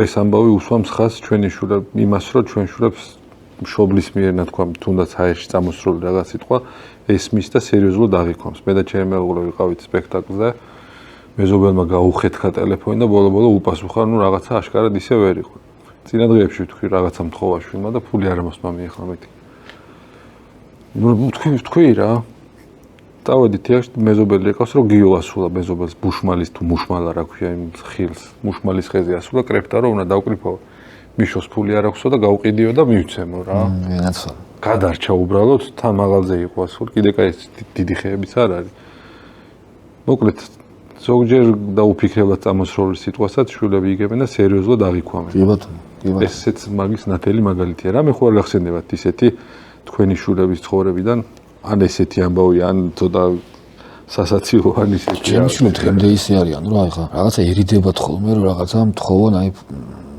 ეს ამბავი უსვამს ხაზს ჩვენი შვილებს იმას, რომ ჩვენ შვილებს მშობლის მიერ ნათქვამ თუნდაც აეში წამოსრული რაღაც სიტყვა ესმის და სერიოზულად აღიქვამს. მე და ჩემი მეუღლე ვიყავით სპექტაკლზე. მეზობელმა გაუხეთქა ტელეფონი და ბოლო-ბოლო უპასუხა, ნუ რაღაცა აშკარად ისე ვერ იყო. წინა დღეებში ვთქვი რაღაცა მთხოვა შვილმა და ფული არ მოსმა მიეხლა მეთქი. ნუ თქვი რა. დავედი თეატრში მეზობელი ეკავს რომ გიოასულა მეზობელს ბუშმალის თუ მუშმალა რა ქვია იმ ხილს მუშმალის ხეზე ასულა კრეფტა რომ უნდა დავკრიფო მიშოს ფული არ აქვსო და გავყიდიო და მივცემო რა ვინაცა გადარჩა უბრალოდ თან მაღალზე იყო ასულ კიდე კაი დიდი ხეებიც არ არის მოკლედ ზოგჯერ დაუფიქრებლად წამოსროლი სიტყვასაც შვილები იგებენ და სერიოზულად აღიქვამენ კი ბატონო ესეც მაგის ნათელი მაგალითია რა მე ხო არ გახსენდებათ ისეთი თქვენი შვილების ცხოვრებიდან ან ესეთი ამბავი ან ცოტა სასაცილო ან ისეთი ჩემი შვილები დღემდე ისე არიან რომ ახლა რაღაცა ერიდებათ ხოლმე რომ რაღაცა მთხოვან აი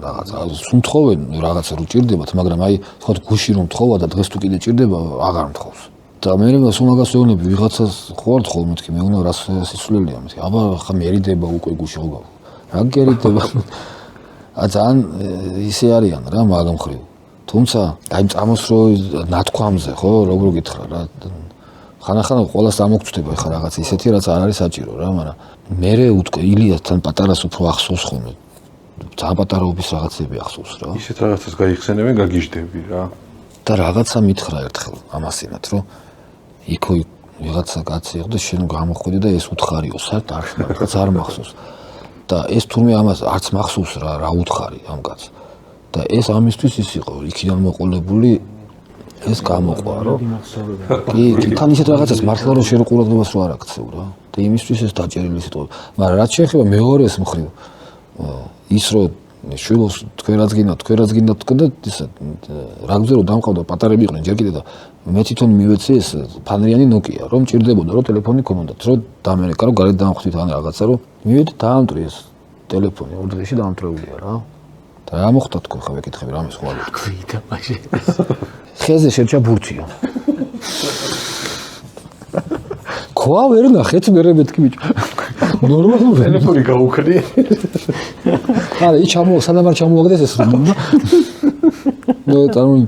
რაღაცა სულ მთხოვენ რაღაცა რო ჭირდებათ მაგრამ აი თქვა გუში რომ მთხოვა და დღეს თუ კიდე ჭირდება აღარ მთხოვს და მე სულ მაგას ვეუბნები ვიღაცას ხო არ თხოვ მეთქი მე უნდა რას სიცვლელია მეთქი აბა ხა მე ერიდება უკვე გუში ხო გავა რა გერიდება ა ძალიან ისე არიან რა მაგამ ხრივ თუმცა აი წამოსრო ნათქვამზე ხო როგორ გითხრა რა ხანახან ყველას ამოგწდება ხა რაღაც ისეთი რაც არ არის საჭირო რა მაგრამ მე უთქვი ილიასთან პატარას უფრო ახსოვს ხოლმე ძალიან პატარაობის რაღაცები ახსოვს რა ისეთ რაღაცას გაიხსენებენ გაგიჟდები რა და რაღაცა მითხრა ერთხელ ამასინათ რომ იქო ვიღაცა კაცი იყო და შენ გამოხვედი და ეს უთხარიო საერთოდ არ რაღაც არ მახსოვს და ეს თურმე ამას არც მახსოვს რა უთხარი ამ კაცს და ეს ამისთვის ის იყო იქიდან მოყოლებული ეს გამოყვა რომ კი თან ისეთ რაღაცას მართლა რომ შენ ყურადღებას რო არ აქცევ რა და იმისთვის ეს დაჭერილი სიტყვა მაგრამ რაც შეეხება მეორეს მხრივ ის რომ შვილოს თქვენ რაც გინდა თქვენ და ისა რაგზე რომ დამყავდა პატარები იყვნენ ჯერ კიდე და მე თვითონ მივეცი ეს ფანრიანი ნოკია რომ ჭირდებოდა რომ ტელეფონი ქონოდათ რომ დამერეკა რომ გარეთ დამხვდით ან რაღაცა რომ მივედი დაამტრი ეს ტელეფონი ორ დღეში დაამტრეულია რა და რა მოხდა თქვენ ხა ვეკითხები რამე სხვა გვიდა მაშინ ხეზე შერჩა ბურთია ქვა ვერ ნახეთ მე მეთქი ბიჭო ნორმალურად ტელეფონი გაუქნი არა ის სანამ არ ჩამოაგდეს ეს რომ ნუ თამი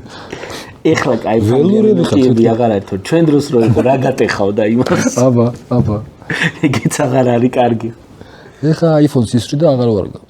ეხლა კაი ველურები აღარ არის თუ ჩვენ დროს რო იყო რა გატეხავ და იმას აბა ეგეც აღარ არის კარგი ეხლა iPhone-ს ისწრი და აღარ ვარგა